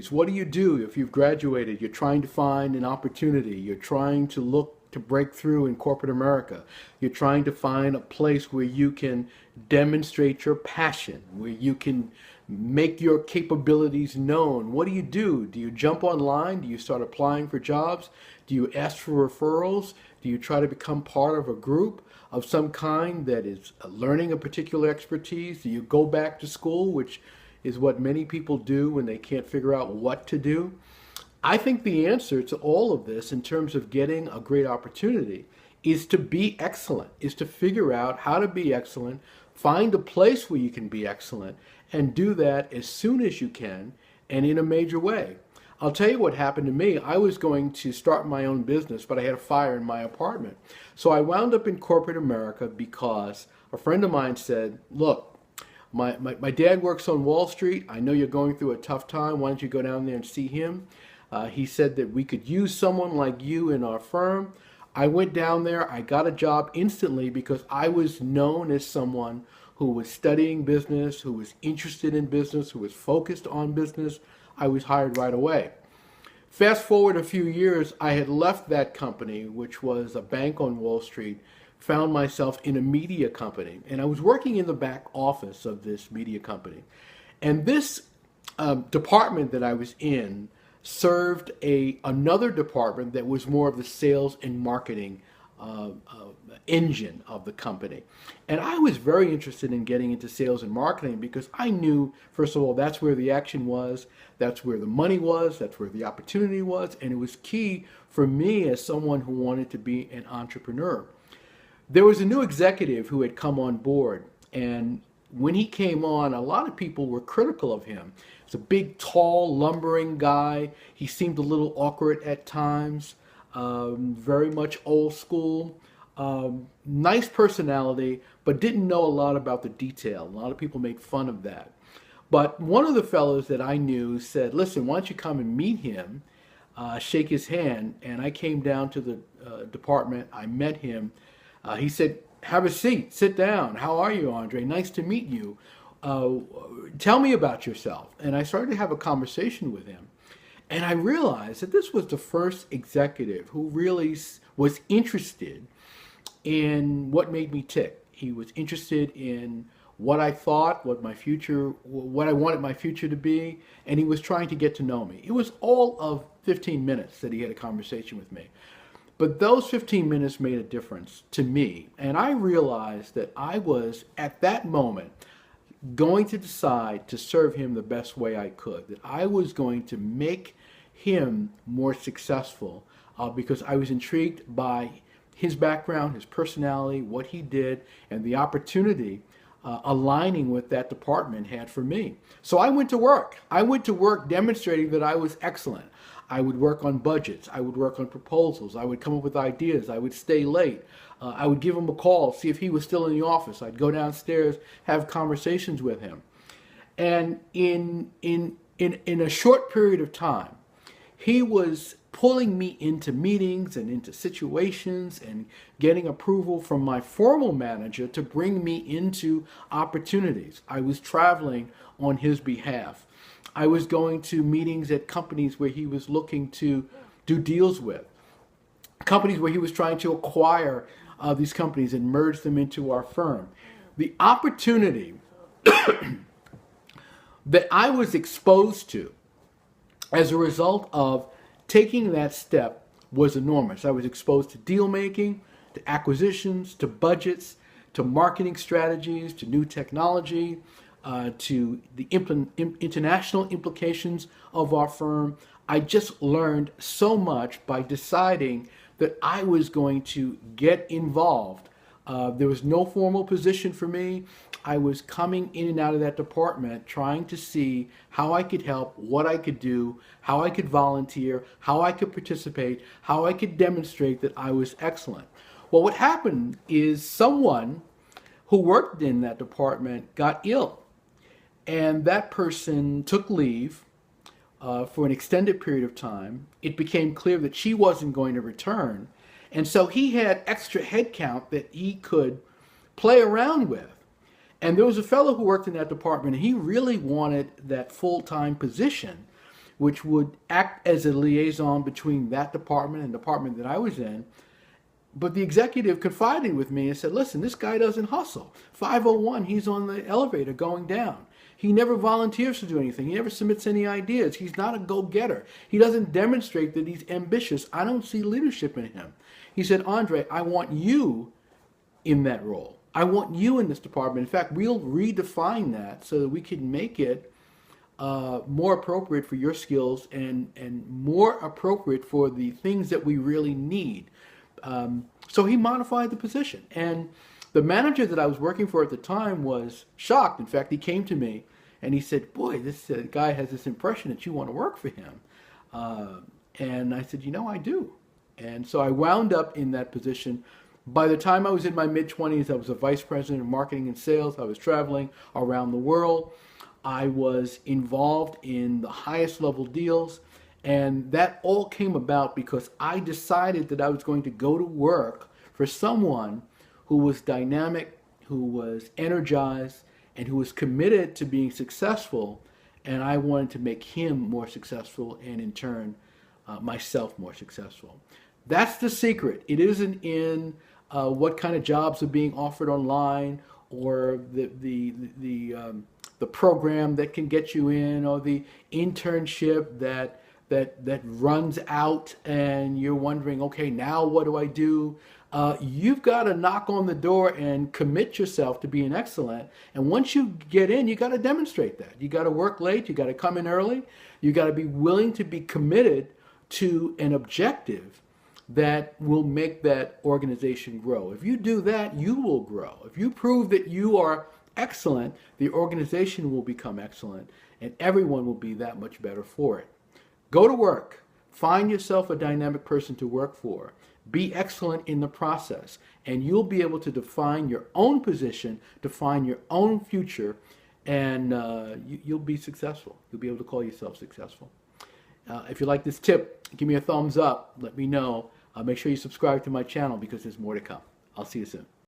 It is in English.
What do you do if you've graduated? You're trying to find an opportunity. You're trying to look to break through in corporate America. You're trying to find a place where you can demonstrate your passion, where you can make your capabilities known. What do you do? Do you jump online? Do you start applying for jobs? Do you ask for referrals? Do you try to become part of a group of some kind that is learning a particular expertise? Do you go back to school, which is what many people do when they can't figure out what to do? I think the answer to all of this in terms of getting a great opportunity is to be excellent, is to figure out how to be excellent, find a place where you can be excellent, and do that as soon as you can and in a major way. I'll tell you what happened to me. I was going to start my own business, but I had a fire in my apartment. So I wound up in corporate America because a friend of mine said, look, my dad works on Wall Street. I know you're going through a tough time. Why don't you go down there and see him? He said that we could use someone like you in our firm. I went down there. I got a job instantly because I was known as someone who was studying business, who was interested in business, who was focused on business. I was hired right away. Fast forward a few years, I had left that company, which was a bank on Wall Street, found myself in a media company, and I was working in the back office of this media company. And this department that I was in served another department that was more of the sales and marketing engine of the company. And I was very interested in getting into sales and marketing because I knew, first of all, that's where the action was, that's where the money was, that's where the opportunity was, and it was key for me as someone who wanted to be an entrepreneur. There was a new executive who had come on board, and when he came on, a lot of people were critical of him. He's a big, tall, lumbering guy. He seemed a little awkward at times, very much old school, nice personality, but didn't know a lot about the detail. A lot of people made fun of that. But one of the fellows that I knew said, listen, why don't you come and meet him, shake his hand, and I came down to the department. I met him. He said, have a seat, sit down. How are you, Andre? Nice to meet you. Tell me about yourself. And I started to have a conversation with him. And I realized that this was the first executive who really was interested in what made me tick. He was interested in what I thought, what I wanted my future to be, and he was trying to get to know me. It was all of 15 minutes that he had a conversation with me. But those 15 minutes made a difference to me. And I realized that I was, at that moment, going to decide to serve him the best way I could. That I was going to make him more successful because I was intrigued by his background, his personality, what he did, and the opportunity aligning with that department had for me. So I went to work. I went to work demonstrating that I was excellent. I would work on budgets. I would work on proposals. I would come up with ideas. I would stay late. I would give him a call, see if he was still in the office. I'd go downstairs, have conversations with him. And in a short period of time, he was pulling me into meetings and into situations and getting approval from my formal manager to bring me into opportunities. I was traveling on his behalf. I was going to meetings at companies where he was looking to do deals with, companies where he was trying to acquire these companies and merge them into our firm. The opportunity that I was exposed to as a result of taking that step was enormous. I was exposed to deal making, to acquisitions, to budgets, to marketing strategies, to new technology, to the international implications of our firm. I just learned so much by deciding that I was going to get involved. There was no formal position for me. I was coming in and out of that department trying to see how I could help, what I could do, how I could volunteer, how I could participate, how I could demonstrate that I was excellent. Well, what happened is someone who worked in that department got ill. And that person took leave for an extended period of time. It became clear that she wasn't going to return. And so he had extra headcount that he could play around with. And there was a fellow who worked in that department, and he really wanted that full-time position which would act as a liaison between that department and the department that I was in. But the executive confided with me and said, listen, this guy doesn't hustle. 5:01, he's on the elevator going down. He never volunteers to do anything. He never submits any ideas. He's not a go-getter. He doesn't demonstrate that he's ambitious. I don't see leadership in him. He said, Andre, I want you in that role. I want you in this department. In fact, we'll redefine that so that we can make it more appropriate for your skills and more appropriate for the things that we really need. So he modified the position. And the manager that I was working for at the time was shocked. In fact, he came to me and he said, boy, this guy has this impression that you want to work for him. And I said, I do. And so I wound up in that position. By the time I was in my mid-20s, I was a vice president of marketing and sales. I was traveling around the world. I was involved in the highest level deals. And that all came about because I decided that I was going to go to work for someone who was dynamic, who was energized, and who was committed to being successful. And I wanted to make him more successful and in turn myself more successful. That's the secret. It isn't in what kind of jobs are being offered online or the program that can get you in or the internship that runs out and you're wondering, okay, now what do I do? You've got to knock on the door and commit yourself to being excellent. And once you get in, you got to demonstrate that. You got to work late. You got to come in early. You got to be willing to be committed to an objective that will make that organization grow. If you do that, you will grow. If you prove that you are excellent, the organization will become excellent and everyone will be that much better for it. Go to work. Find yourself a dynamic person to work for. Be excellent in the process, and you'll be able to define your own position, define your own future, and you'll be successful. You'll be able to call yourself successful. If you like this tip, give me a thumbs up. Let me know. Make sure you subscribe to my channel because there's more to come. I'll see you soon.